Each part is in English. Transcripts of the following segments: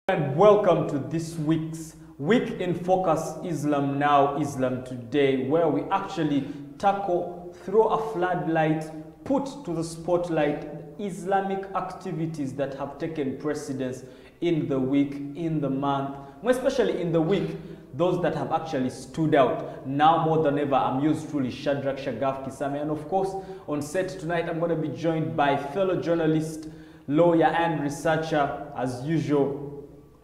And welcome to this week's Week in Focus Islam Now, Islam Today, where we actually tackle, throw a floodlight, put to the spotlight the Islamic activities that have taken precedence in the week, in the month, especially in the week, those that have actually stood out. Now more than ever, I'm yours truly, Shadrach Shagaf Kisame, and of course, on set tonight, I'm going to be joined by fellow journalist, lawyer, and researcher, as usual,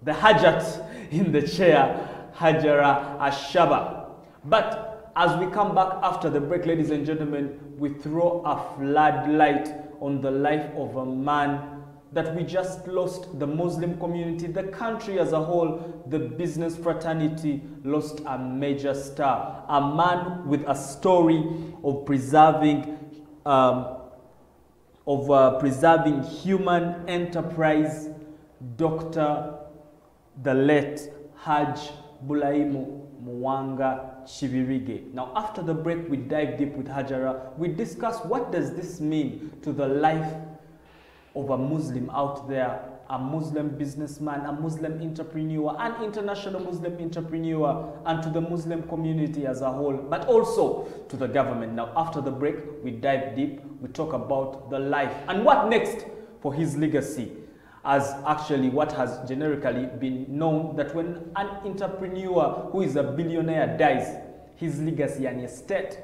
the Hajat in the chair, Hajara Ashaba. But as we come back after the break, ladies and gentlemen, we throw a floodlight on the life of a man that we just lost. The Muslim community, the country as a whole, the business fraternity lost a major star. A man with a story of preserving human enterprise, Dr. the late Hajj Bulaimu Mwanga Chibirige. Now, after the break, we dive deep with Hajara. We discuss what does this mean to the life of a Muslim out there, a Muslim businessman, a Muslim entrepreneur, an international Muslim entrepreneur, and to the Muslim community as a whole, but also to the government. Now, after the break, we dive deep. We talk about the life and what next for his legacy, as actually what has generically been known that when an entrepreneur who is a billionaire dies, his legacy and estate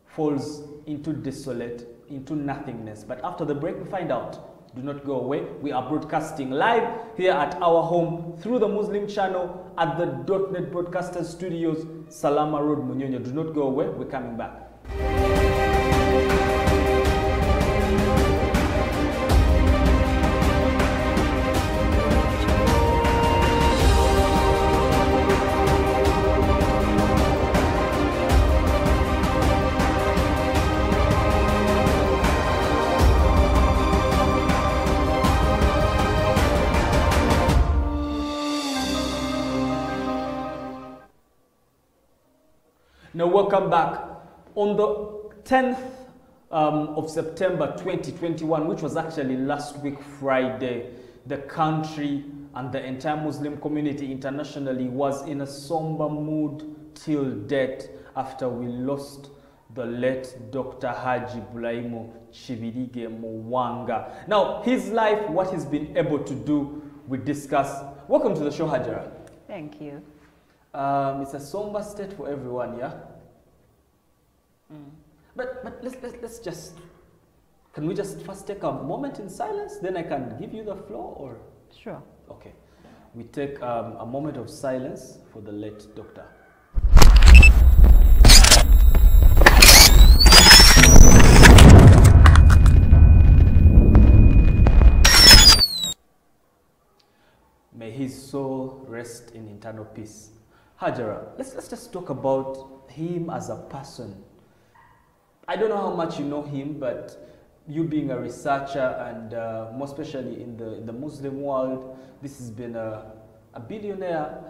falls into desolate, into nothingness. But after the break, we find out. Do not go away. We are broadcasting live here at our home through the Muslim channel at the .NET Broadcasters Studios, Salama Road, Munyonyo. Do not go away. We're coming back. Now, welcome back. On the 10th of September 2021, which was actually last week Friday, the country and the entire Muslim community internationally was in a somber mood till death after we lost the late Dr. Haji Bulaimu Chibirige Mwanga. Now, his life, what he's been able to do, we discuss. Welcome to the show, Hajara. Thank you. It's a somber state for everyone, yeah? But let's just, can we just first take a moment in silence? Then I can give you the floor, or? Sure. Okay. We take a moment of silence for the late doctor. May his soul rest in eternal peace. Hajara, let's just talk about him as a person. I don't know how much you know him, but you being a researcher and more especially in the Muslim world, this has been a billionaire,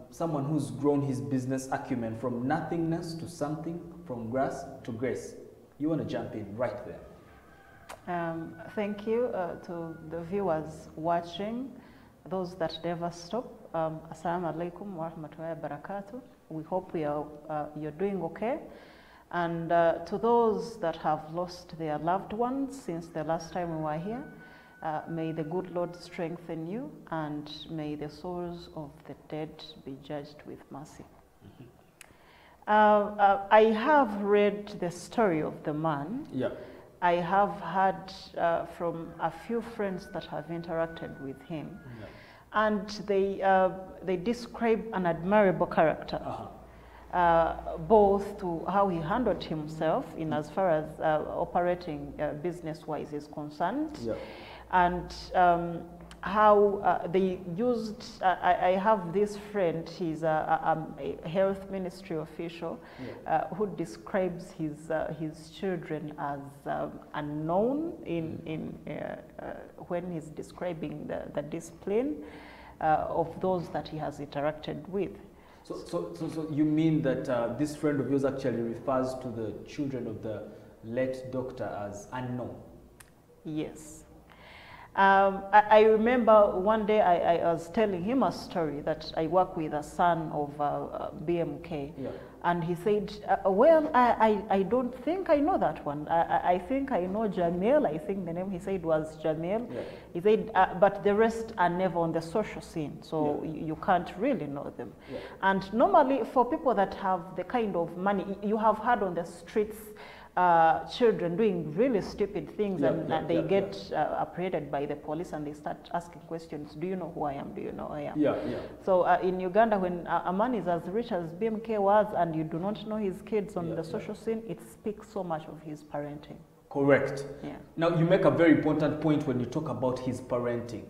someone who's grown his business acumen from nothingness to something, from grass to grace. You want to jump in right there. Thank you to the viewers watching, those that never stop. Assalamu alaikum wa rahmatullahi wa barakatuh. We hope you're doing okay. And to those that have lost their loved ones since the last time we were here, may the good Lord strengthen you, and may the souls of the dead be judged with mercy. I have read the story of the man. Yeah. I have heard from a few friends that have interacted with him. Yeah. And they describe an admirable character. Both to how he handled himself in as far as operating business-wise is concerned, yeah. And how they used, I have this friend, he's a health ministry official, yeah. Who describes his children as unknown when he's describing the discipline of those that he has interacted with. So you mean that this friend of yours actually refers to the children of the late doctor as unknown? Yes. I remember one day I was telling him a story that I work with a son of BMK. Yeah. And he said, well, I don't think I know that one. I think I know Jamil. I think the name he said was Jamil. Yeah. He said, but the rest are never on the social scene, so yeah. you can't really know them. Yeah. And normally for people that have the kind of money, you have heard on the streets, children doing really stupid things, and they get apprehended by the police and they start asking questions. Do you know who I am? Do you know who I am? Yeah, yeah. So in Uganda, when a man is as rich as BMK was and you do not know his kids on the social scene, it speaks so much of his parenting. Correct. Yeah. Now, you make a very important point when you talk about his parenting.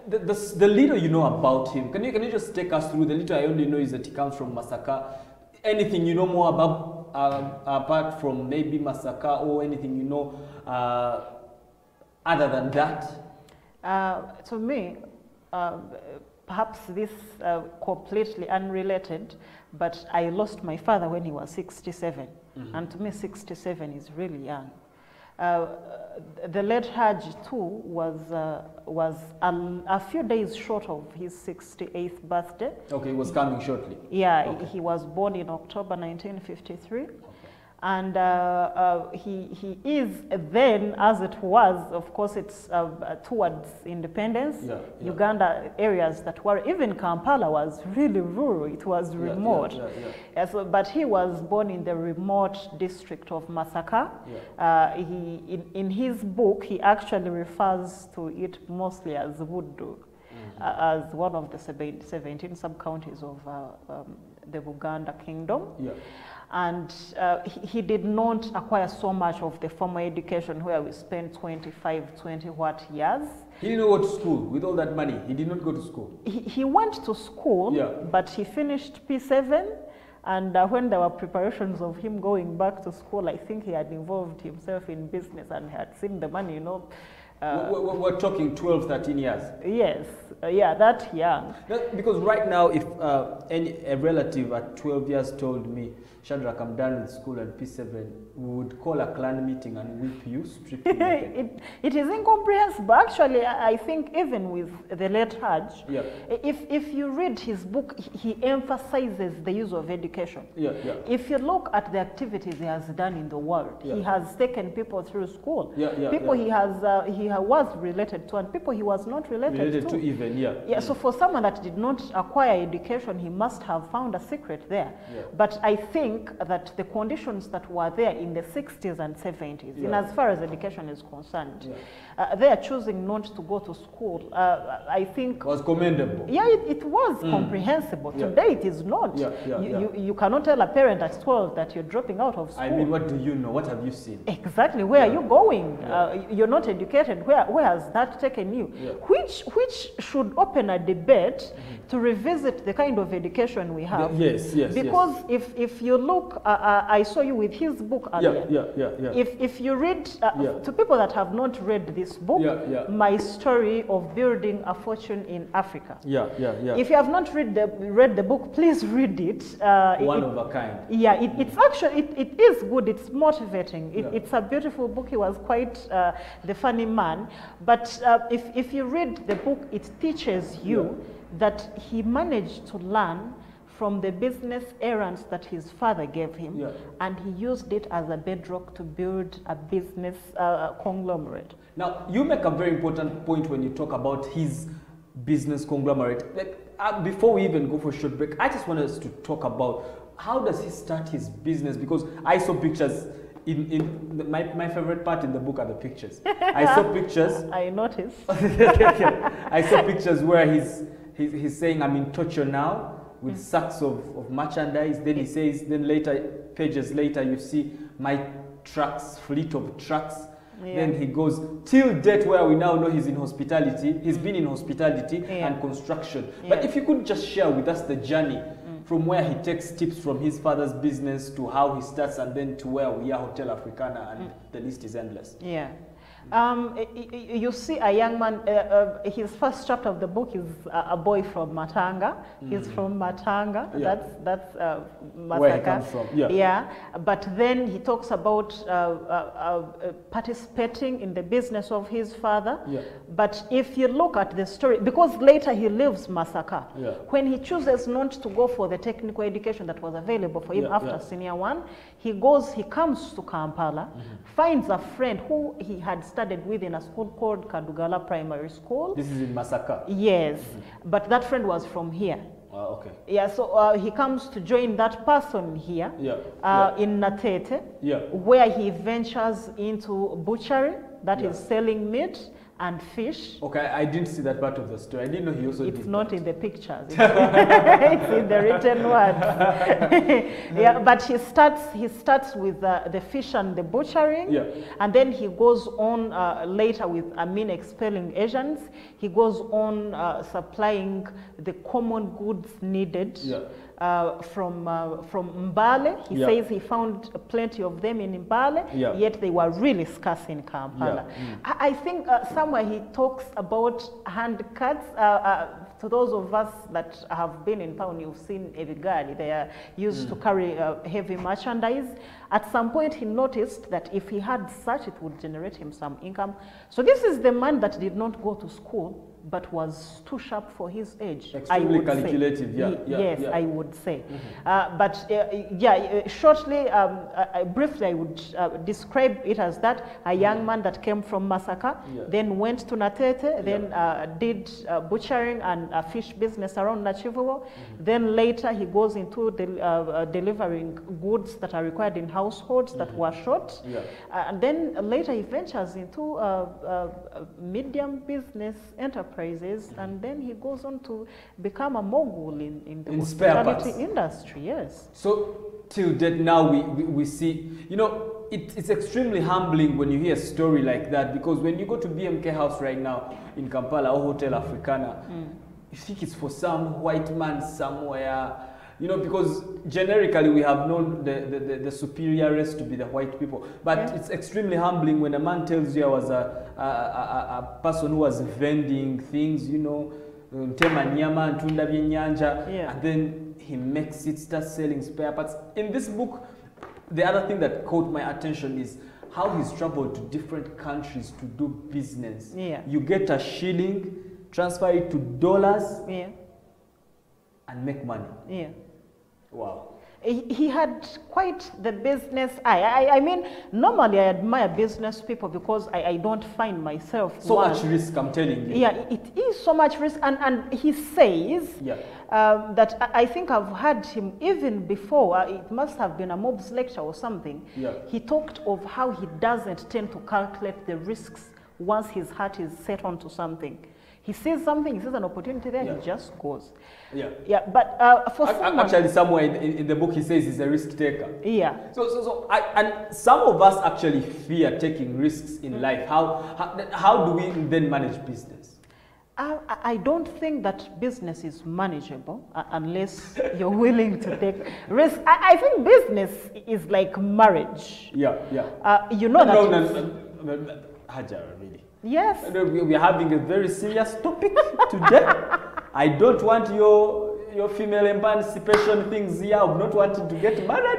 The little you know about him, can you just take us through? The little I only know is that he comes from Masaka. Anything you know more about apart from maybe Masaka, or anything you know other than that? To me, perhaps this completely unrelated, but I lost my father when he was 67. Mm-hmm. And to me, 67 is really young. The late Hajj too was a few days short of his 68th birthday. Okay, he was coming shortly. Yeah, okay. He was born in October 1953. Okay. And he is then, as it was, of course, it's towards independence. Yeah, yeah. Uganda areas that were, even Kampala was really rural, it was remote. So, but he was born in the remote district of Masaka. Yeah. In his book, he actually refers to it mostly as Vudu, as one of the 17 sub-counties of the Buganda Kingdom. Yeah. And he did not acquire so much of the formal education where we spent 20 what years. He didn't go to school with all that money. He did not go to school. He went to school, yeah. But he finished P7. And when there were preparations of him going back to school, I think he had involved himself in business and had seen the money, you know. We're talking 12, 13 years. Yes, yeah, that young. Because right now, if a relative at 12 years told me, Shadrach, I'm done with school at P7, we would call a clan meeting and whip you, strip you naked. It is incomprehensible. Actually, I think even with the late Hajj, yeah. If you read his book, he emphasizes the use of education. Yeah, yeah. If you look at the activities he has done in the world, yeah. He has taken people through school. Yeah, yeah, people yeah. he was related to, and people he was not related to even, yeah. Yeah, so for someone that did not acquire education, he must have found a secret there. Yeah. But I think that the conditions that were there in the 60s and 70s, yeah. In as far as education is concerned, yeah. They are choosing not to go to school. I think was commendable. Yeah, it was comprehensible. Yeah. Today it is not. Yeah, yeah, you cannot tell a parent at 12 that you're dropping out of school. I mean, what do you know? What have you seen? Exactly. Where are you going? Yeah. You're not educated. Where has that taken you? Yeah. Which should open a debate to revisit the kind of education we have. Yes. Because if you look, I saw you with his book earlier. Yeah. If you read, to people that have not read this book, My Story of Building a Fortune in Africa. Yeah. If you have not read the book, please read it. One of a kind. Yeah, it's actually, it is good, it's motivating. It's a beautiful book. He was quite the funny man. But if you read the book, it teaches you that he managed to learn from the business errands that his father gave him, and he used it as a bedrock to build a business conglomerate. Now, you make a very important point when you talk about his business conglomerate. Before we even go for a short break, I just want us to talk about how does he start his business, because I saw pictures. My favorite part in the book are the pictures. I saw pictures. I noticed. I saw pictures where he's saying, I'm in Tokyo now, with sacks of merchandise. Then he says, then pages later, you see my trucks, fleet of trucks. Yeah. Then he goes till date where we now know he's in hospitality. He's been in hospitality and construction. But if you could just share with us the journey from where he takes tips from his father's business to how he starts, and then to where we are, Hotel Africana, and the list is endless. Yeah. You see a young man, his first chapter of the book is a boy from Matanga. He's from Matanga. Yeah. That's Masaka. Where he comes from. Yeah. Yeah. But then he talks about participating in the business of his father. Yeah. But if you look at the story, because later he leaves Masaka, Yeah. when he chooses not to go for the technical education that was available for him Yeah, after yeah. senior one, he comes to Kampala, finds a friend who he had studied with in a school called Kadugala Primary School. This is in Masaka. Yes, but that friend was from here. Okay. Yeah, so he comes to join that person here Yeah. in Natete, Yeah. where he ventures into butchery, that is Yeah. selling meat and fish. Okay, I didn't see that part of the story. I didn't know he also It's did not that. in the pictures. It's in the written word. Yeah, but he starts with the fish and the butchering, Yeah. and then he goes on later with expelling Asians. He goes on supplying the common goods needed. Yeah. From Mbale. He Yeah. says he found plenty of them in Mbale, Yeah. yet they were really scarce in Kampala. Yeah. I think somewhere he talks about hand cuts. To those of us that have been in town, you've seen Ebigari. They are used to carry heavy merchandise. At some point, he noticed that if he had such, it would generate him some income. So this is the man that did not go to school, but was too sharp for his age. Extremely I would calculative, say. yeah, Yes, yeah. I would say. Shortly, briefly, I would describe it as that a young man that came from Masaka, then went to Natete, then did butchering and fish business around Nachivuo. Then later he goes into delivering goods that are required in households that were short. Yeah. And then later he ventures into medium business enterprises, and then he goes on to become a mogul in the spare hospitality parts. industry. Yes. So till date now we see, you know, it's extremely humbling when you hear a story like that, because when you go to BMK House right now in Kampala or Hotel Africana, you think it's for some white man somewhere, you know, because generically we have known the superior race to be the white people. But it's extremely humbling when a man tells you I was a person who was vending things, you know, ntema nyama, ntunda byenyanja, and then he makes it, starts selling spare parts. In this book, the other thing that caught my attention is how he's traveled to different countries to do business. Yeah. You get a shilling, transfer it to dollars, Yeah. and make money. Yeah. Wow. He had quite the business eye. I mean, normally I admire business people because I don't find myself So much risk, I'm telling you. Yeah, it is so much risk, and he says that I think I've heard him even before. It must have been a Mob's lecture or something. Yeah. He talked of how he doesn't tend to calculate the risks once his heart is set onto something. He sees something, he sees an opportunity there, he just goes. Yeah. Yeah, but for someone... Actually, somewhere in the book, he says he's a risk taker. Yeah. And some of us actually fear taking risks in life. How do we then manage business? I don't think that business is manageable unless you're willing to take risks. I think business is like marriage. Yeah, yeah. You know No, Hajara, really. Yes. We are having a very serious topic today. I don't want your female emancipation things here of not wanting to get married.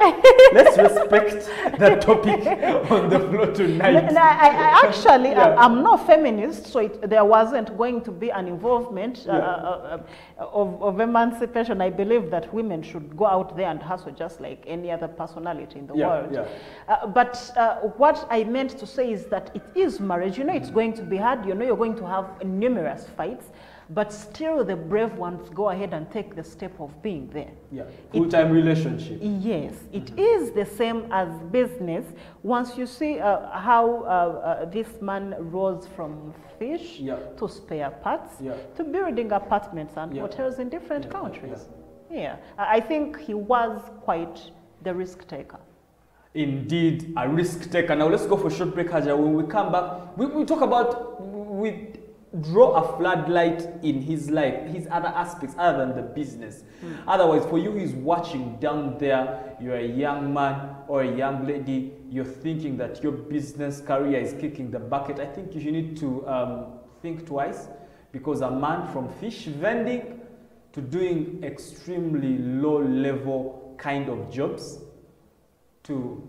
Let's respect the topic on the floor tonight. No, I actually, I'm not feminist, so there wasn't going to be an involvement of emancipation. I believe that women should go out there and hustle just like any other personality in the world. Yeah. But what I meant to say is that it is marriage. You know, it's going to be hard. You know, you're going to have numerous fights. But still, the brave ones go ahead and take the step of being there. Yeah, full-time relationship. Yes, it is the same as business. Once you see how this man rose from fish to spare parts to building apartments and hotels in different countries. Yeah, I think he was quite the risk taker. Indeed, a risk taker. Now let's go for a short break, Haja. When we come back, we talk about draw a floodlight in his life, his other aspects other than the business. Otherwise, for you who is watching down there, you're a young man or a young lady, you're thinking that your business career is kicking the bucket. I think you need to think twice, because a man from fish vending to doing extremely low level kind of jobs to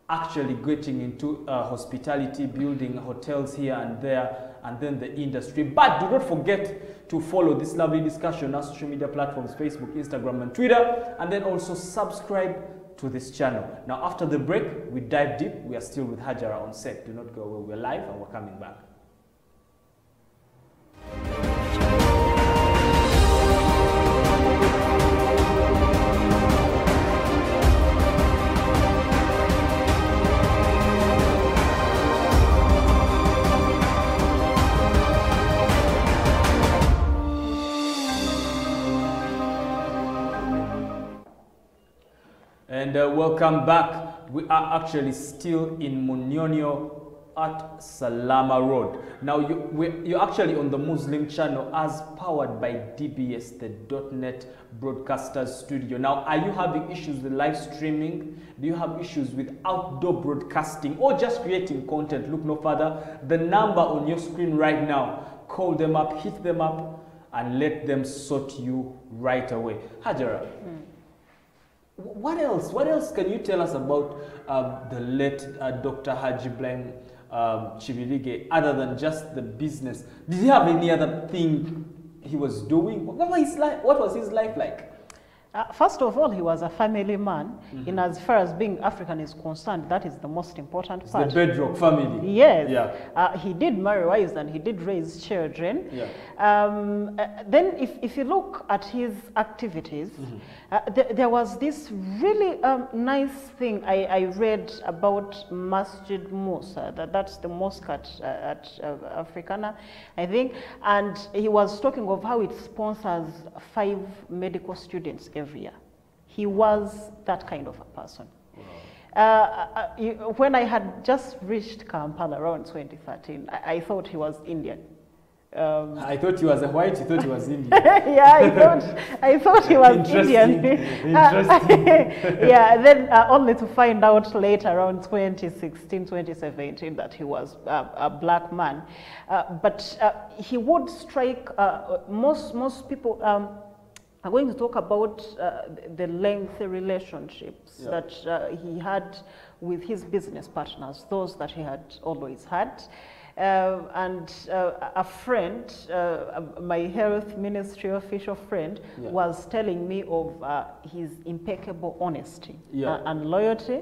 actually getting into hospitality, building hotels here and there, and then the industry. But do not forget to follow this lovely discussion on our social media platforms, Facebook, Instagram, and Twitter, and then also subscribe to this channel. Now, after the break, we dive deep. We are still with Hajara on set. Do not go away. We're live and we're coming back. And welcome back. We are actually still in Munyonyo at Salama Road. Now, you're actually on the Muslim channel as powered by DBS, the .NET Broadcasters Studio. Now, are you having issues with live streaming? Do you have issues with outdoor broadcasting or just creating content? Look no further. The number on your screen right now, call them up, hit them up, and let them sort you right away. Hajara. What else can you tell us about the late Dr. Haji Ibrahim Chibilige, other than just the business? Did he have any other thing he was doing? What was his life like? First of all, he was a family man. In as far as being African is concerned, that is the most important part. The bedrock family. Yes. Yeah. He did marry wives and he did raise children. Yeah. Then if you look at his activities, there was this really nice thing I read about Masjid Musa. That's the mosque at Africana, I think. And he was talking of how it sponsors 5 medical students every year. He was that kind of a person. Wow. When I had just reached Kampala around 2013, I thought he was Indian. I thought he was a white, you thought he was Indian. Yeah, I thought he was Indian. Interesting. Yeah, then only to find out later around 2016, 2017 that he was a black man. But he would strike, most people are going to talk about the lengthy relationships that he had with his business partners, those that he had always had. And a friend, my health ministry official friend, was telling me of his impeccable honesty and loyalty.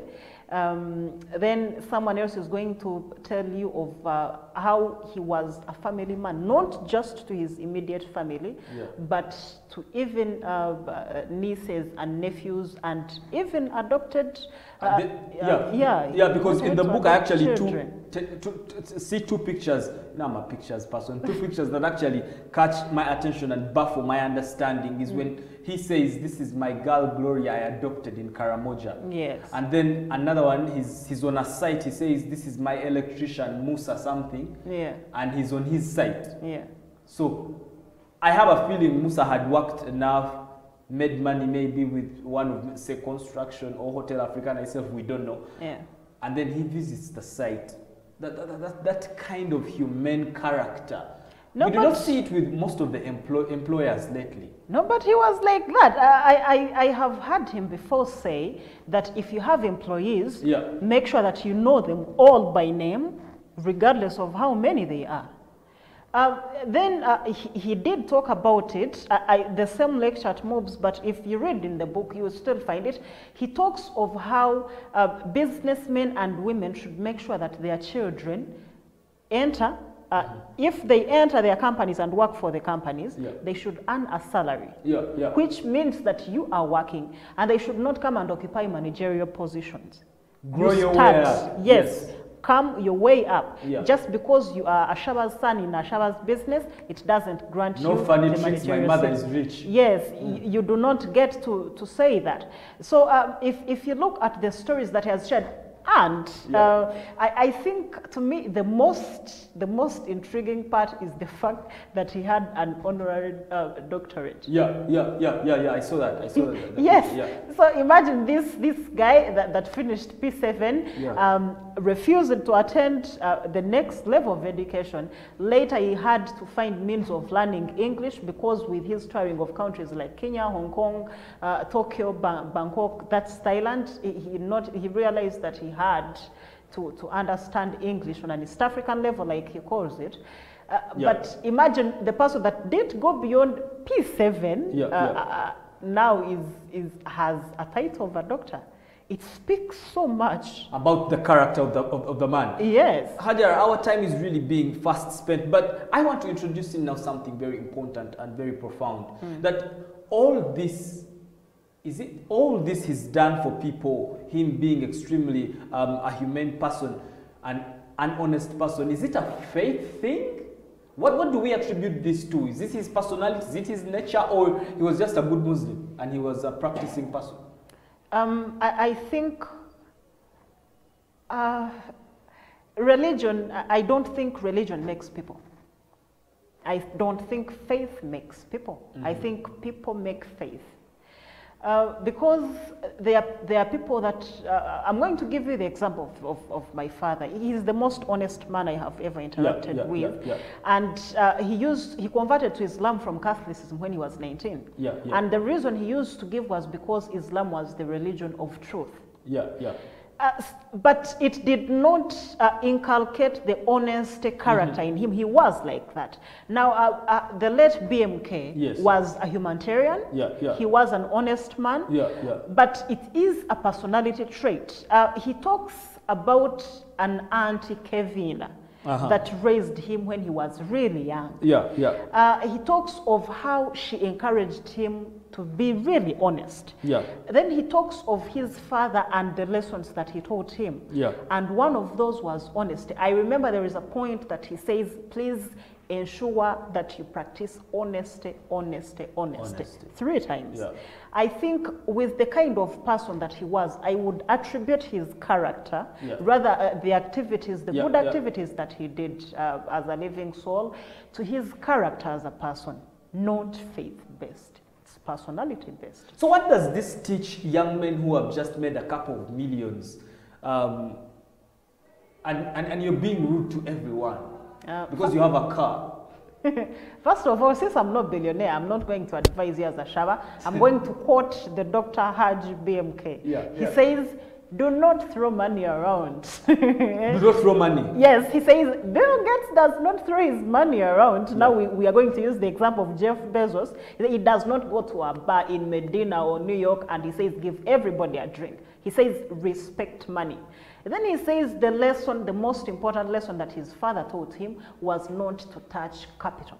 Then someone else is going to tell you of how he was a family man, not just to his immediate family, but to even nieces and nephews and even adopted. Because in the book I actually see 2 pictures. Now I'm a pictures person. 2 pictures that actually catch my attention and baffle my understanding is when he says, "This is my girl Gloria I adopted in Karamoja." Yes. And then another one, he's on a site. He says, "This is my electrician Musa something." Yeah. And he's on his site. Yeah. So I have a feeling Musa had worked enough, made money maybe with one of, say, construction or Hotel Africana itself, we don't know. Yeah. And then he visits the site. That kind of humane character. No, we do not see it with most of the employers lately. No, but he was like that. I have heard him before say that if you have employees, make sure that you know them all by name, regardless of how many they are. Then he did talk about it, the same lecture at MOBS, but if you read in the book, you will still find it. He talks of how businessmen and women should make sure that their children enter, if they enter their companies and work for the companies, they should earn a salary, which means that you are working, and they should not come and occupy managerial positions. Grow your way up. Yes. Come your way up. Just because you are a Shaba's son in a Shaba's business, it doesn't grant you no funny tricks, my mother is rich. Yes, you do not get to say that. So if you look at the stories that he has shared, And Yeah. I think, to me, the most intriguing part is the fact that he had an honorary doctorate. Yeah. I saw that. Yes. Yeah. So imagine this guy that finished P7, Yeah. refused to attend the next level of education. Later, he had to find means of learning English because with his touring of countries like Kenya, Hong Kong, Tokyo, Bangkok, that's Thailand, he realized that he had to understand English on an East African level, like he calls it. But imagine the person that didn't go beyond P7 now has a title of a doctor. It speaks so much about the character of the man. Yes. Hajara, our time is really being fast spent, but I want to introduce in now something very important and very profound. That all this is done for people, him being extremely a humane person, an honest person. Is it a faith thing? What do we attribute this to? Is this his personality? Is it his nature? Or he was just a good Muslim and he was a practicing person? I think religion, I don't think religion makes people. I don't think faith makes people. I think people make faith. Because there are people that, I'm going to give you the example of my father. He is the most honest man I have ever interacted with. And he converted to Islam from Catholicism when he was 19. And the reason he used to give was because Islam was the religion of truth. But it did not inculcate the honest character in him. He was like that. Now, the late BMK was a humanitarian. He was an honest man. But it is a personality trait. He talks about an Auntie Kevin that raised him when he was really young. He talks of how she encouraged him to be really honest. Then he talks of his father and the lessons that he taught him. And one of those was honesty. I remember there is a point that he says, please ensure that you practice honesty. 3 times. I think with the kind of person that he was, I would attribute his character, rather the activities, the good activities that he did as a living soul, to his character as a person, not faith-based. Personality based. So what does this teach young men who have just made a couple of millions and you're being rude to everyone because you have a car? First of all, since I'm not billionaire, I'm not going to advise you as a Shaba. I'm going to quote the Dr. Haj BMK. He says, do not throw money around. Do not throw money. Yes, he says, Bill Gates does not throw his money around. Now we are going to use the example of Jeff Bezos. He does not go to a bar in Medina or New York and he says, give everybody a drink. He says, respect money. And then he says the most important lesson that his father taught him was not to touch capital.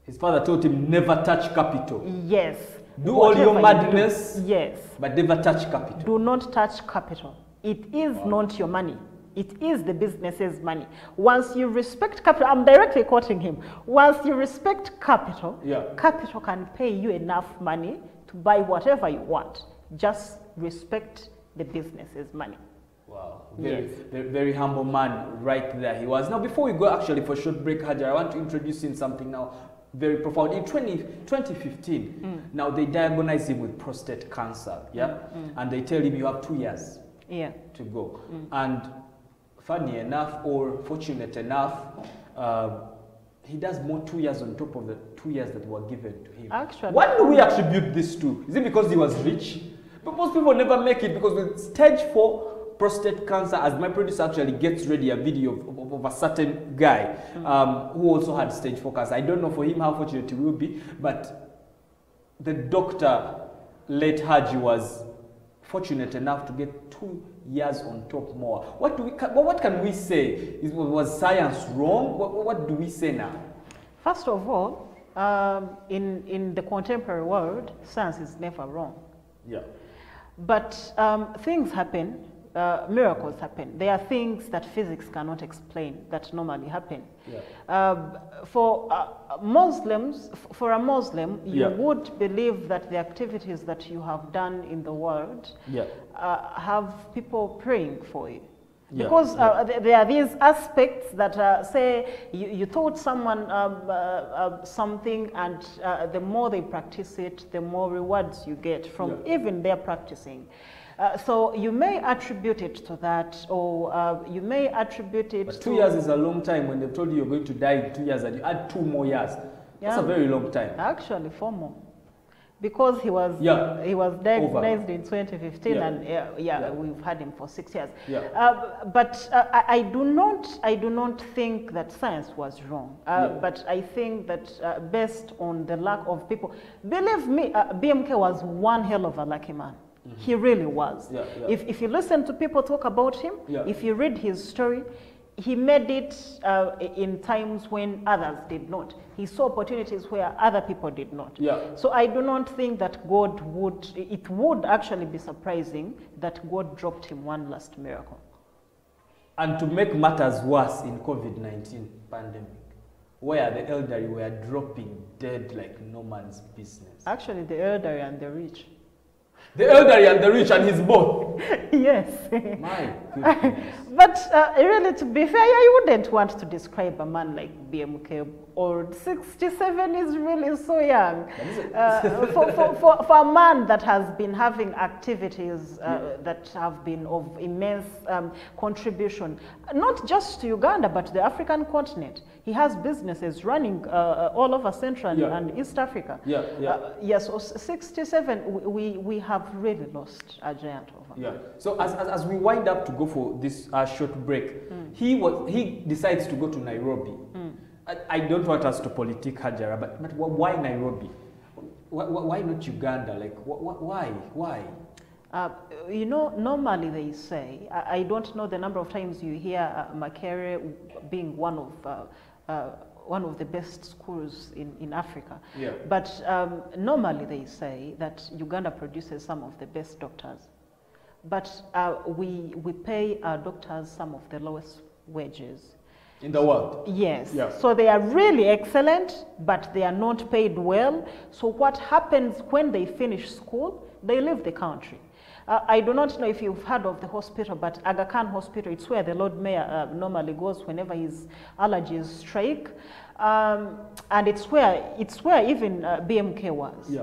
His father taught him never touch capital. Yes. Do all your madness, yes, but never touch capital. Do not touch capital. It is not your money. It is the business's money. Once you respect capital, I'm directly quoting him. Once you respect capital, capital can pay you enough money to buy whatever you want. Just respect the business's money. Wow, very humble man right there he was. Now, before we go actually for a short break, Hajar, I want to introduce him something now very profound. In 2015, now they diagnosed him with prostate cancer, and they tell him you have 2 years to go. And funny enough, or fortunate enough, he does more 2 years on top of the 2 years that were given to him. Actually, what do we attribute this to? Is it because he was rich? But most people never make it because with stage 4 prostate cancer, as my producer actually gets ready a video of a certain guy who also had stage 4 cancer. I don't know for him how fortunate he will be, but the doctor, late Haji, was fortunate enough to get 2 years on top more. What can we say? Was science wrong? What do we say now? First of all, in the contemporary world, science is never wrong. But things happen. miracles happen. There are things that physics cannot explain that normally happen. For Muslims, for a Muslim, you would believe that the activities that you have done in the world have people praying for you. Because there are these aspects that say you taught someone something, and the more they practice it, the more rewards you get from even their practicing. So you may attribute it to that, or you may attribute it but 2 years is a long time. When they've told you you're going to die in 2 years and you add 2 more years, that's a very long time. Actually 4 more. Because he was diagnosed in 2015, and we've had him for 6 years. But I do not think that science was wrong. But I think that based on the lack of people, believe me, BMK was one hell of a lucky man. He really was. If you listen to people talk about him, if you read his story, he made it in times when others did not. He saw opportunities where other people did not. So I do not think that God would, it would actually be surprising that God dropped him one last miracle. And to make matters worse, in COVID-19 pandemic, where the elderly were dropping dead like no man's business. Actually, the elderly and the rich. The elderly and the rich, and he's both. Yes. My goodness. But really, to be fair, I wouldn't want to describe a man like BMK. Or 67 is really so young. For a man that has been having activities that have been of immense contribution, not just to Uganda, but the African continent. He has businesses running all over Central and East Africa. Yes, so 67, we have really lost a giant over. So as we wind up to go for this short break, he decides to go to Nairobi. I don't want us to politic Hajara, but why Nairobi? Why not Uganda? Like, why? You know, normally they say, I don't know the number of times you hear Makerere being one of the best schools in Africa. But normally they say that Uganda produces some of the best doctors. But we pay our doctors some of the lowest wages in the world. Yes. So they are really excellent, but they are not paid well. So what happens when they finish school? They leave the country. I do not know if you've heard of the hospital, but Aga Khan Hospital, it's where the Lord Mayor normally goes whenever his allergies strike. And it's where even BMK was.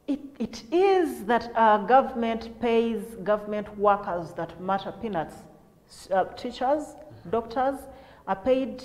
It is that government pays government workers that matter peanuts. Teachers, doctors, are paid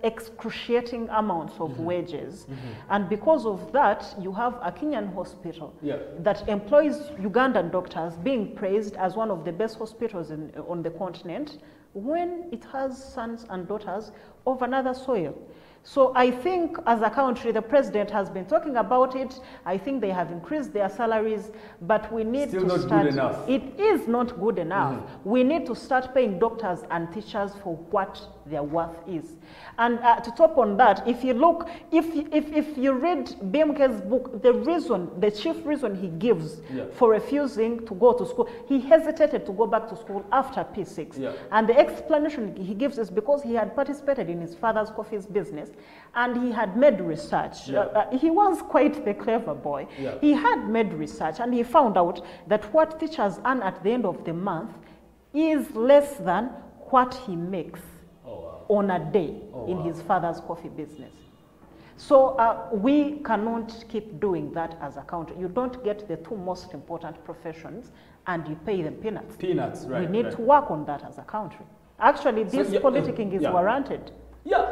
excruciating amounts of wages. And because of that, you have a Kenyan hospital that employs Ugandan doctors being praised as one of the best hospitals on the continent when it has sons and daughters of another soil. So I think as a country, the president has been talking about it. I think they have increased their salaries, but we need to start. Still not good enough. It is not good enough. We need to start paying doctors and teachers for what their worth is. And to top on that, if you look, if you read BMK's book, the chief reason he gives for refusing to go to school, he hesitated to go back to school after P6. And the explanation he gives is because he had participated in his father's coffee's business and he had made research. He was quite the clever boy. He had made research and he found out that what teachers earn at the end of the month is less than what he makes on a day in his father's coffee business. So we cannot keep doing that as a country. You don't get the two most important professions and you pay them peanuts. Peanuts, right. We need to work on that as a country. Actually, this politicking is warranted.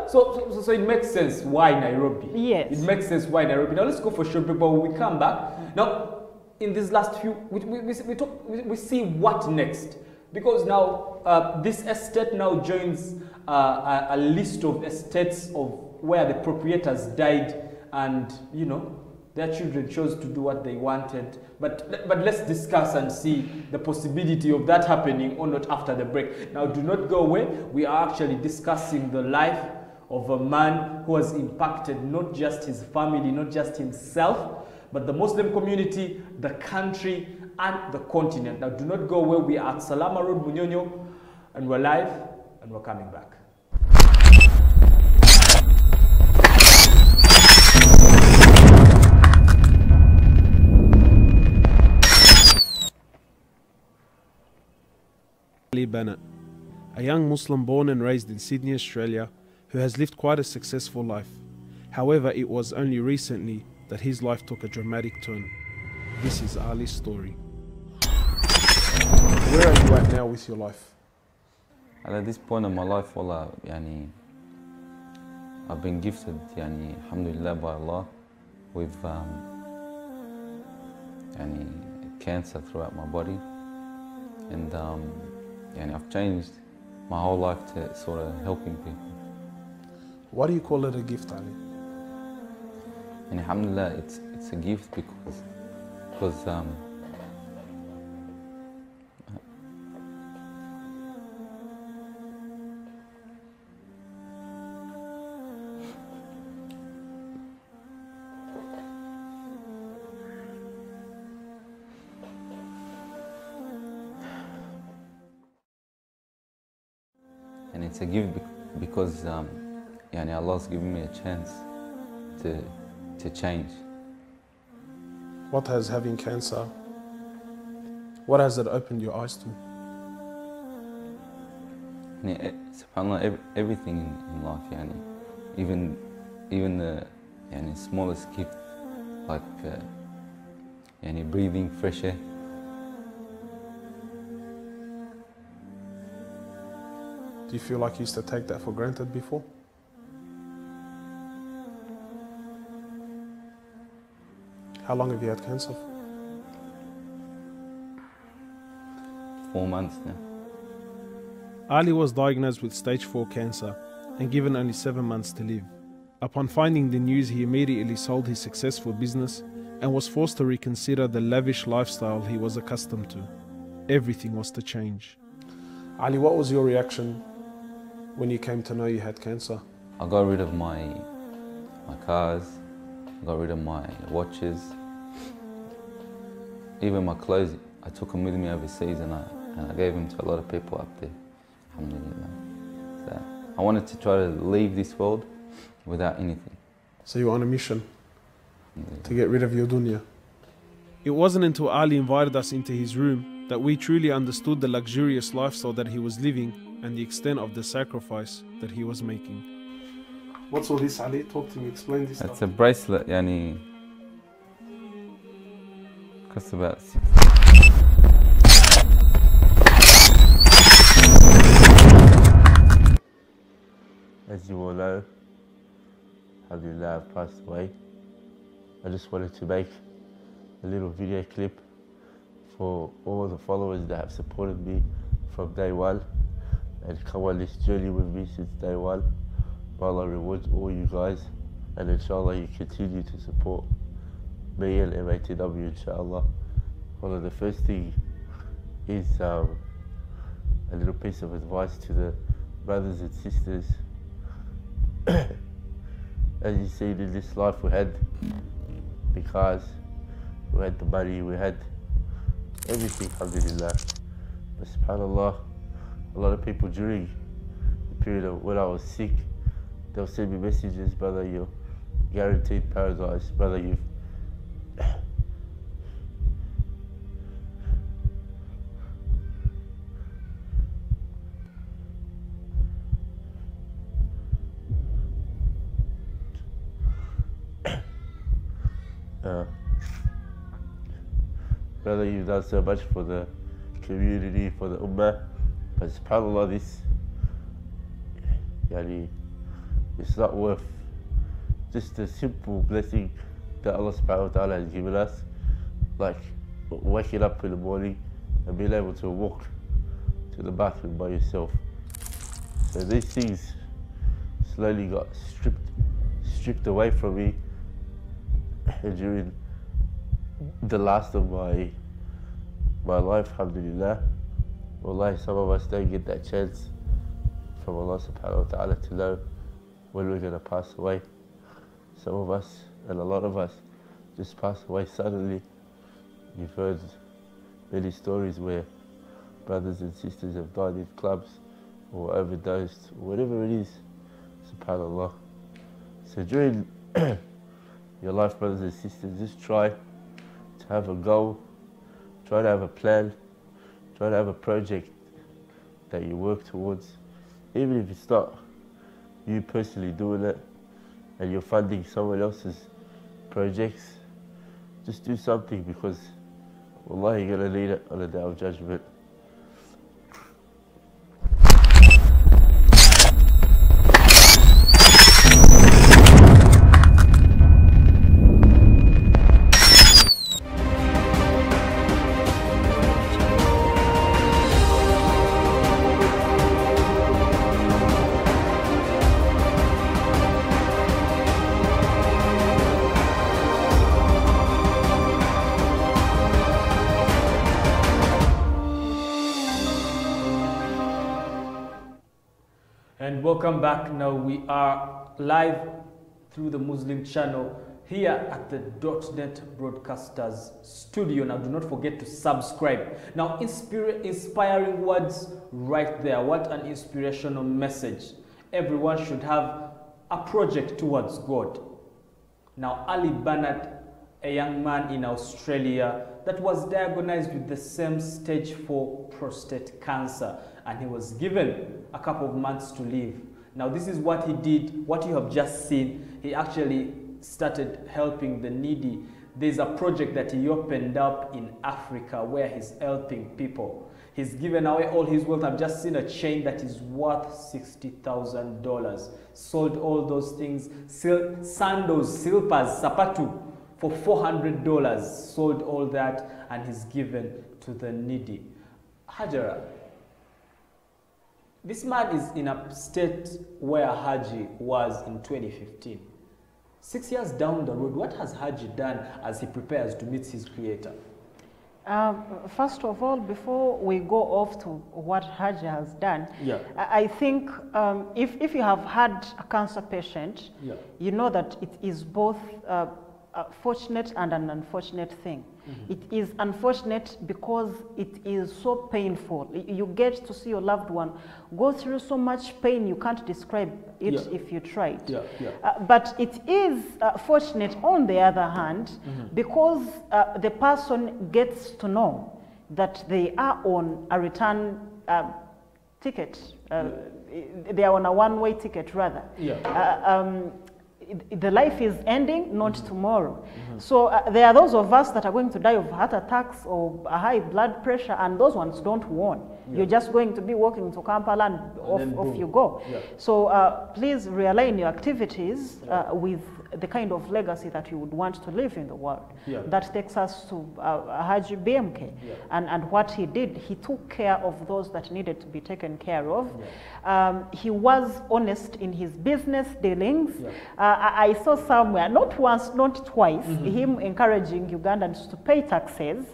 So it makes sense why Nairobi. Yes. It makes sense why Nairobi. Now let's go for short break, but when we come back, now in these last few, we see what next. Because now this estate now joins a list of estates of where the proprietors died and, you know, their children chose to do what they wanted. But let's discuss and see the possibility of that happening or not after the break. Now, do not go away. We are actually discussing the life of a man who has impacted not just his family, not just himself, but the Muslim community, the country, and the continent. Now, do not go away. We are at Salama Road, Munyonyo, and we're live, and we're coming back. Ali Bennett, a young Muslim born and raised in Sydney, Australia, who has lived quite a successful life. However, it was only recently that his life took a dramatic turn. This is Ali's story. Where are you at now with your life? At this point in my life, wallah, I've been gifted, alhamdulillah, by Allah, with cancer throughout my body, and I've changed my whole life to sort of helping people. Why do you call it a gift, Ali? And alhamdulillah, it's a gift because and it's a gift because Allah's given me a chance to change. What has having cancer, what has it opened your eyes to? SubhanAllah, everything in life, even the smallest gift, like breathing fresh air. Do you feel like you used to take that for granted before? How long have you had cancer? 4 months now. Ali was diagnosed with stage 4 cancer and given only 7 months to live. Upon finding the news, he immediately sold his successful business and was forced to reconsider the lavish lifestyle he was accustomed to. Everything was to change. Ali, what was your reaction when you came to know you had cancer? I got rid of my cars, I got rid of my watches, even my clothes. I took them with me overseas and I gave them to a lot of people up there. Alhamdulillah. So I wanted to try to leave this world without anything. So you were on a mission to get rid of your dunya. It wasn't until Ali invited us into his room that we truly understood the luxurious lifestyle that he was living and the extent of the sacrifice that he was making. What's all this, Ali? Talk to me, explain this It's stuff. a bracelet, costs about $60. As you all know, alhamdulillah, I've passed away. I just wanted to make a little video clip for all the followers that have supported me from day one and come on this journey with me since day one. May Allah reward all you guys, and inshallah you continue to support me and MATW, inshallah. One of the first thing is a little piece of advice to the brothers and sisters. As you see, in this life we had the cars, we had the money, we had everything, alhamdulillah. But subhanAllah, a lot of people during the period of when I was sick, they'll send me messages, brother, you're guaranteed paradise, brother, you've brother, you've done so much for the community, for the ummah, but subhanAllah, this, it's not worth just a simple blessing that Allah subhanahu wa ta'ala has given us, like waking up in the morning and being able to walk to the bathroom by yourself. So these things slowly got stripped away from me during the last of my life, alhamdulillah. Wallahi, some of us don't get that chance from Allah subhanahu wa ta'ala to know when we're going to pass away. Some of us, and a lot of us, just pass away suddenly. You've heard many stories where brothers and sisters have died in clubs or overdosed, or whatever it is, subhanAllah. So during your life, brothers and sisters, just try to have a goal, try to have a plan, try to have a project that you work towards. Even if it's not you personally doing it and you're funding someone else's projects, just do something, because wallahi you're going to need it on the day of judgment. And welcome back. Now we are live through the Muslim channel here at the .NET Broadcasters studio. Now do not forget to subscribe. Now inspiring words right there. What an inspirational message. Everyone should have a project towards God. Now Ali Bernard, a young man in Australia that was diagnosed with the same stage 4 prostate cancer, and he was given a couple of months to live. Now this is what he did, what you have just seen. He actually started helping the needy. There's a project that he opened up in Africa where he's helping people. He's given away all his wealth. I've just seen a chain that is worth $60,000. Sold all those things, sandals, slippers, sapatu, for $400. Sold all that, and he's given to the needy. Hajara, this man is in a state where Haji was in 2015. 6 years down the road, what has Haji done as he prepares to meet his creator? First of all, before we go off to what Haji has done, I think if you have had a cancer patient, you know that it is both a fortunate and an unfortunate thing. It is unfortunate because it is so painful. You get to see your loved one go through so much pain you can't describe it if you tried. But it is fortunate on the other hand because the person gets to know that they are on a return ticket. They are on a one-way ticket rather. The life is ending, not tomorrow. So there are those of us that are going to die of heart attacks or a high blood pressure, and those ones don't warn. You're just going to be walking to Kampala and off you go. So please realign your activities with the kind of legacy that you would want to live in the world. That takes us to Haji BMK and what he did. He took care of those that needed to be taken care of. He was honest in his business dealings. I saw somewhere, not once, not twice, him encouraging Ugandans to pay taxes.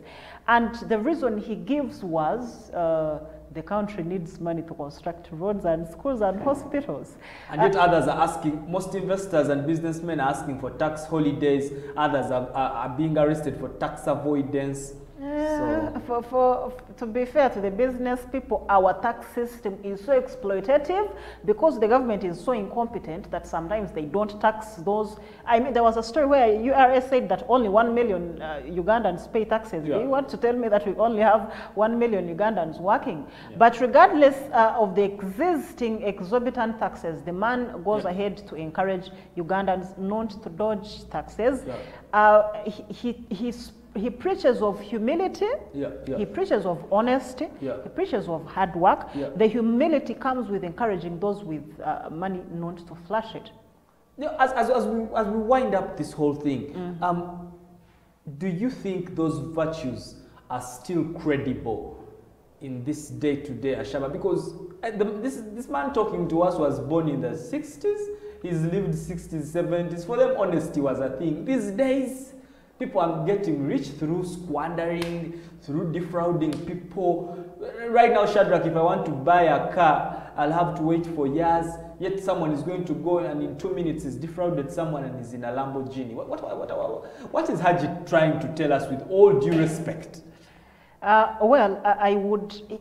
And the reason he gives was the country needs money to construct roads and schools and hospitals. And yet others are asking, most investors and businessmen are asking for tax holidays, others are being arrested for tax avoidance. To be fair to the business people, our tax system is so exploitative because the government is so incompetent that sometimes they don't tax those. I mean, there was a story where URS said that only 1 million Ugandans pay taxes. You want to tell me that we only have 1 million Ugandans working? But regardless of the existing exorbitant taxes, the man goes ahead to encourage Ugandans not to dodge taxes. He preaches of humility, he preaches of honesty, he preaches of hard work. The humility comes with encouraging those with money not to flash it. As we wind up this whole thing, do you think those virtues are still credible in this day-to-day Ashaba? Because this man talking to us was born in the 60s, he's lived 60s, 70s. For them, honesty was a thing. These days, people are getting rich through squandering, through defrauding people. Right now, Shadrach, if I want to buy a car, I'll have to wait for years. yet someone is going to go and in 2 minutes is defrauded someone and is in a Lamborghini. What is Haji trying to tell us, with all due respect? Well,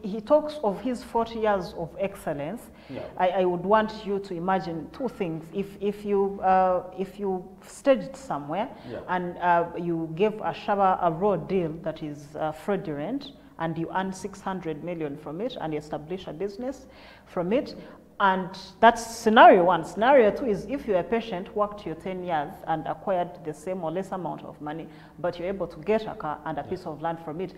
he talks of his 40 years of excellence. Yeah. I would want you to imagine two things. If you staged somewhere, yeah, and you gave a Shaba a raw deal that is fraudulent, and you earn 600 million from it, and you establish a business from it, and that's scenario one. Scenario two is if you're a patient, worked your 10 years and acquired the same or less amount of money, but you're able to get a car and a piece of land from it.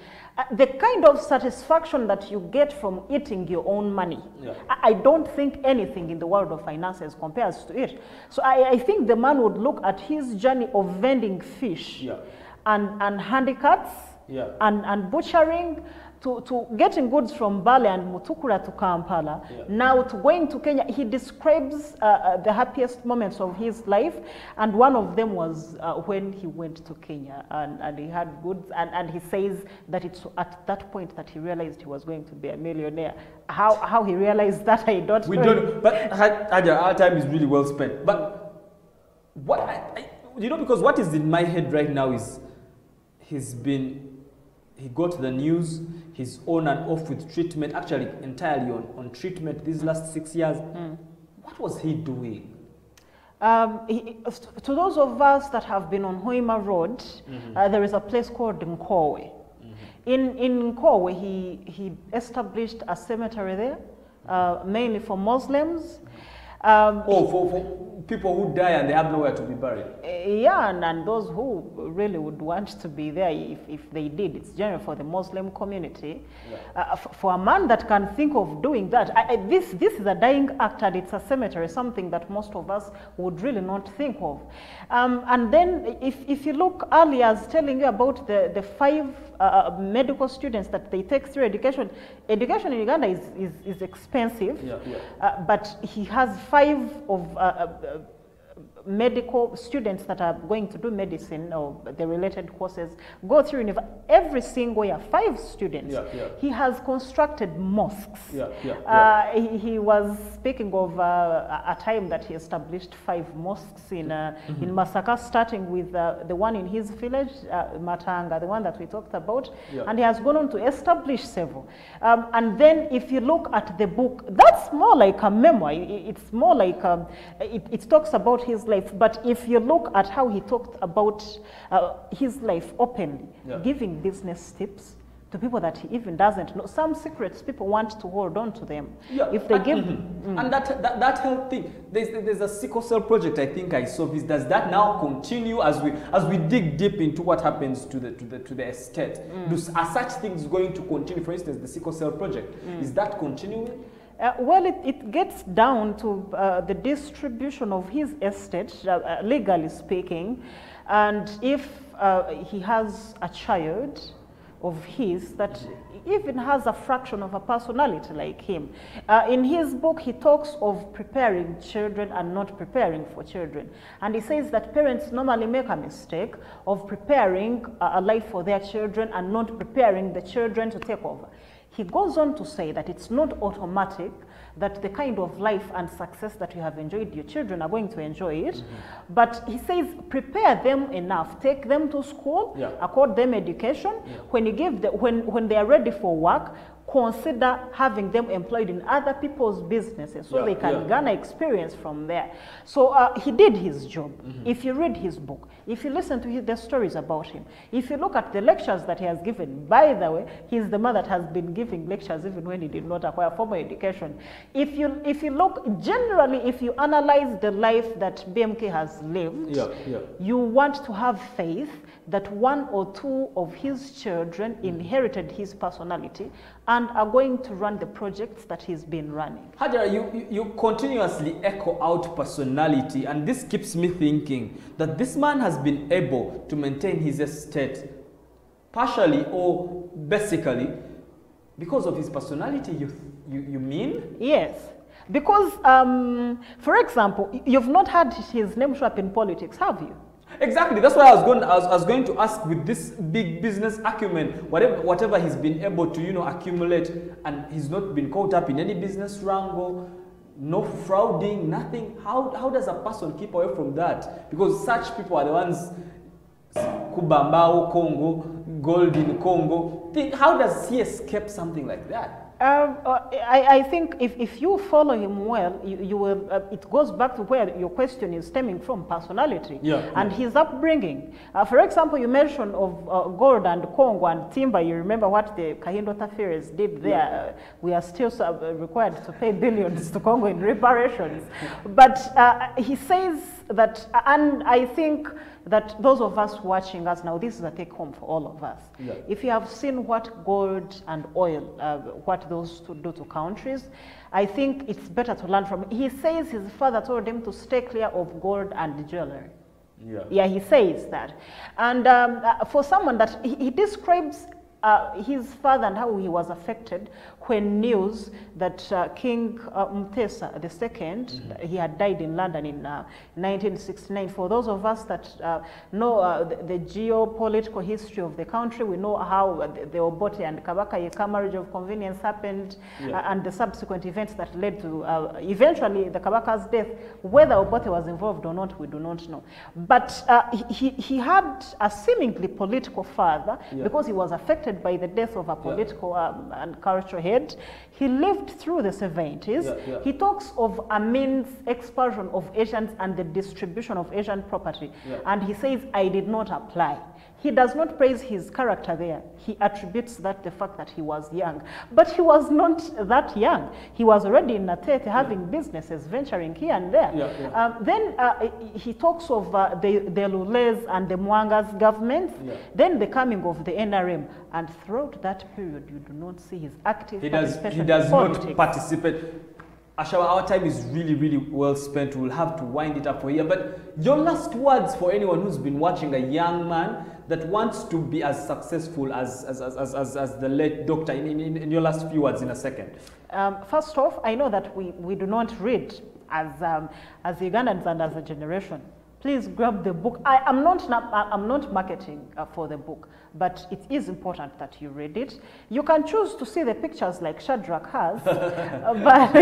The kind of satisfaction that you get from eating your own money, yeah, I don't think anything in the world of finances compares to it. So I think the man would look at his journey of vending fish, yeah, and handicrafts, yeah, and butchering, to getting goods from Bale and Mutukura to Kampala, yeah, now to going to Kenya. He describes the happiest moments of his life, and one of them was when he went to Kenya and he had goods, and he says that it's at that point that he realized he was going to be a millionaire. How he realized that, I don't know. We don't, but Haja, our time is really well spent. But what you know, because what is in my head right now is he got the news, he's on and off with treatment, actually entirely on treatment these last 6 years. What was he doing? To those of us that have been on Hoima Road, there is a place called Nkowe. In Nkowe, he established a cemetery there, mainly for Muslims. For people who die and they have nowhere to be buried. Yeah, and those who really would want to be there, if they did. It's generally for the Muslim community. Yeah. For a man that can think of doing that, this is a dying act, and it's a cemetery, something that most of us would really not think of. And then if you look earlier, I was telling you about the 5 medical students that they take through education. Education in Uganda is expensive, yeah, yeah. But he has 5 of medical students that are going to do medicine or the related courses, go through every single year, 5 students. Yeah, yeah. He has constructed mosques. Yeah, yeah, yeah. He was speaking of a time that he established 5 mosques in Masaka, starting with the one in his village, Matanga, the one that we talked about, yeah, and he has gone on to establish several. And then if you look at the book, that's more like a memoir. It's more like, it talks about his life. But if you look at how he talked about his life openly, yeah, giving business tips to people that he even doesn't know, some secrets people want to hold on to them. Yeah, if they give, and that health thing. There's a sickle cell project. I think I saw this. Does that now continue as we dig deep into what happens to the estate? Are such things going to continue? For instance, the sickle cell project, is that continuing? Well, it gets down to the distribution of his estate, legally speaking, and if he has a child of his that even has a fraction of a personality like him. In his book, he talks of preparing children and not preparing for children. And he says that parents normally make a mistake of preparing a life for their children and not preparing the children to take over. He goes on to say that it's not automatic that the kind of life and success that you have enjoyed, your children are going to enjoy it. But he says, prepare them enough, take them to school, yeah, accord them education. Yeah. When you give when they are ready for work, consider having them employed in other people's businesses so, yeah, they can, yeah, garner experience from there. So he did his job. If you read his book, if you listen to the stories about him, if you look at the lectures that he has given, by the way, he's the man that has been giving lectures even when he did not acquire formal education. If you look, generally, if you analyze the life that BMK has lived, yeah, yeah, you want to have faith that 1 or 2 of his children inherited his personality and are going to run the projects that he's been running. Hajara, you continuously echo out personality, and this keeps me thinking that this man has been able to maintain his estate partially or basically because of his personality, you mean? Yes. Because, for example, you've not had his name show up in politics, have you? Exactly. That's why I was going to ask, with this big business acumen, whatever he's been able to, accumulate, and he's not been caught up in any business wrangle. no frauding, nothing. How does a person keep away from that? Because such people are the ones, Kubambao, Congo, gold in Congo. How does he escape something like that? I think if you follow him well, you will. It goes back to where your question is stemming from, personality and his upbringing. For example, you mentioned of gold and Congo and timber. You remember what the Kahindo Tafiris did there. We are still required to pay billions to Congo in reparations. But he says that, and I think that those of us watching us now, this is a take home for all of us. If you have seen what gold and oil, what those do to countries, I think it's better to learn from. He says his father told him to stay clear of gold and jewelry. Yeah, he says that. And for someone that he describes his father and how he was affected when news that King Mutesa II, he had died in London in 1969. For those of us that know the geopolitical history of the country, we know how the Obote and Kabaka Yeka marriage of convenience happened and the subsequent events that led to eventually the Kabaka's death. Whether Obote was involved or not, we do not know. But he had a seemingly political father because he was affected by the death of a political and cultural head. He lived through the 70s. He talks of Amin's expulsion of Asians and the distribution of Asian property. And he says, I did not apply. He does not praise his character there. He attributes that the fact that he was young. But he was not that young. He was already in Natete having businesses, venturing here and there. Then he talks of the Lules and the Mwanga's governments, then the coming of the NRM. And throughout that period, you do not see his active participation. He does not participate. Ashawa, our time is really, really well spent. We'll have to wind it up for here. But your last words for anyone who's been watching, a young man that wants to be as successful as the late doctor, in your last few words in a second. First off, I know that we do not read as Ugandans and as a generation. Please grab the book. I'm not marketing for the book, but it is important that you read it. You can choose to see the pictures like Shadrach has, but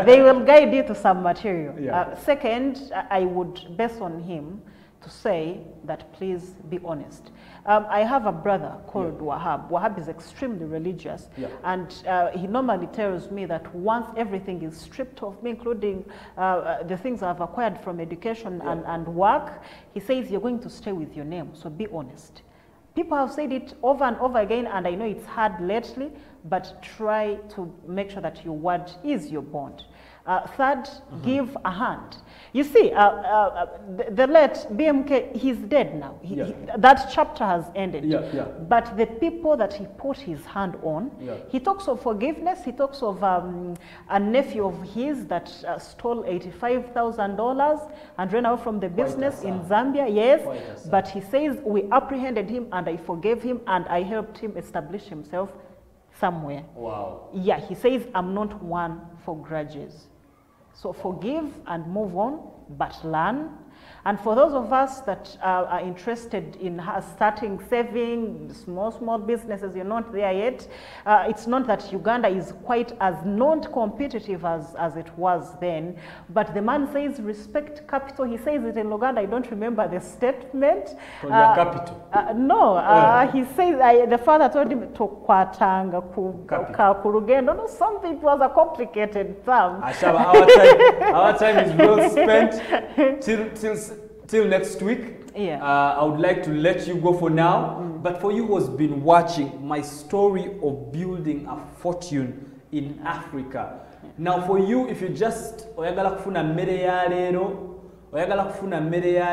they will guide you to some material. Second, I would bet on him to say that please be honest. I have a brother called Wahab. Wahab is extremely religious, and he normally tells me that once everything is stripped of me, including the things I've acquired from education and work, he says you're going to stay with your name, so be honest. People have said it over and over again, and I know it's hard lately, but try to make sure that your word is your bond. Third, give a hand. You see, the late BMK, he's dead now. That chapter has ended. But the people that he put his hand on, he talks of forgiveness. He talks of a nephew of his that stole $85,000 and ran out from the business in Zambia. Yes, but he says, we apprehended him and I forgave him and I helped him establish himself somewhere. Wow. Yeah, he says, I'm not one for grudges. So forgive and move on, but learn. And for those of us that are interested in starting saving, small businesses, you're not there yet. It's not that Uganda is quite as non-competitive as it was then, but the man says respect capital. He says it in Luganda. I don't remember the statement. Capital. No, he says, the father told him to kwatanga kurugendo. No, something, it was a complicated term. Ashaba, our time is well spent. Till next week. I would like to let you go for now. But for you who has been watching my story of building a fortune in Africa. Now for you, if you just oyagala kufuna mmere ya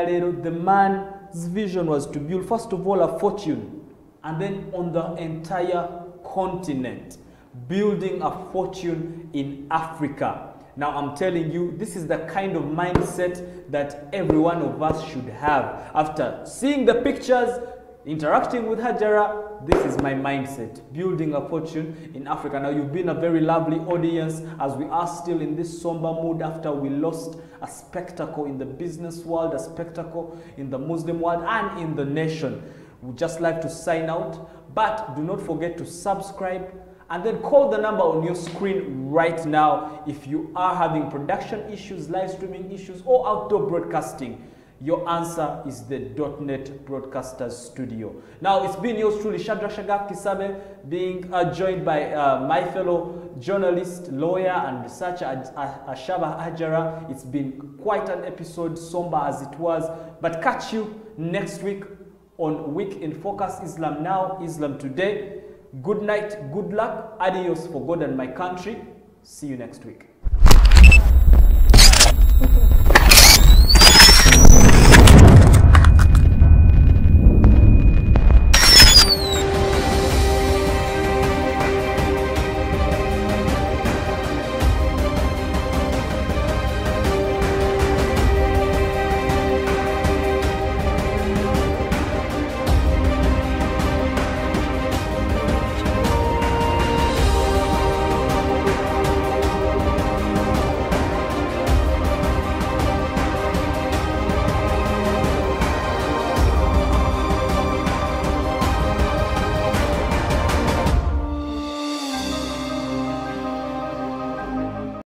lero, the man's vision was to build first of all a fortune, and then on the entire continent, building a fortune in Africa. Now I'm telling you, this is the kind of mindset that every one of us should have. After seeing the pictures, interacting with Hajara, this is my mindset, building a fortune in Africa. Now you've been a very lovely audience, as we are still in this somber mood after we lost a spectacle in the business world, a spectacle in the Muslim world and in the nation. We'd just like to sign out, but do not forget to subscribe and then call the number on your screen right now if you are having production issues, live streaming issues, or outdoor broadcasting. Your answer is the .NET Broadcasters Studio. Now, it's been yours truly, Shadrach Shagaf Kisabe, being joined by my fellow journalist, lawyer, and researcher, Ashaba Hajara. It's been quite an episode, somber as it was, but catch you next week on Week in Focus, Islam Now, Islam Today. Good night, good luck, adios for God and my country. See you next week.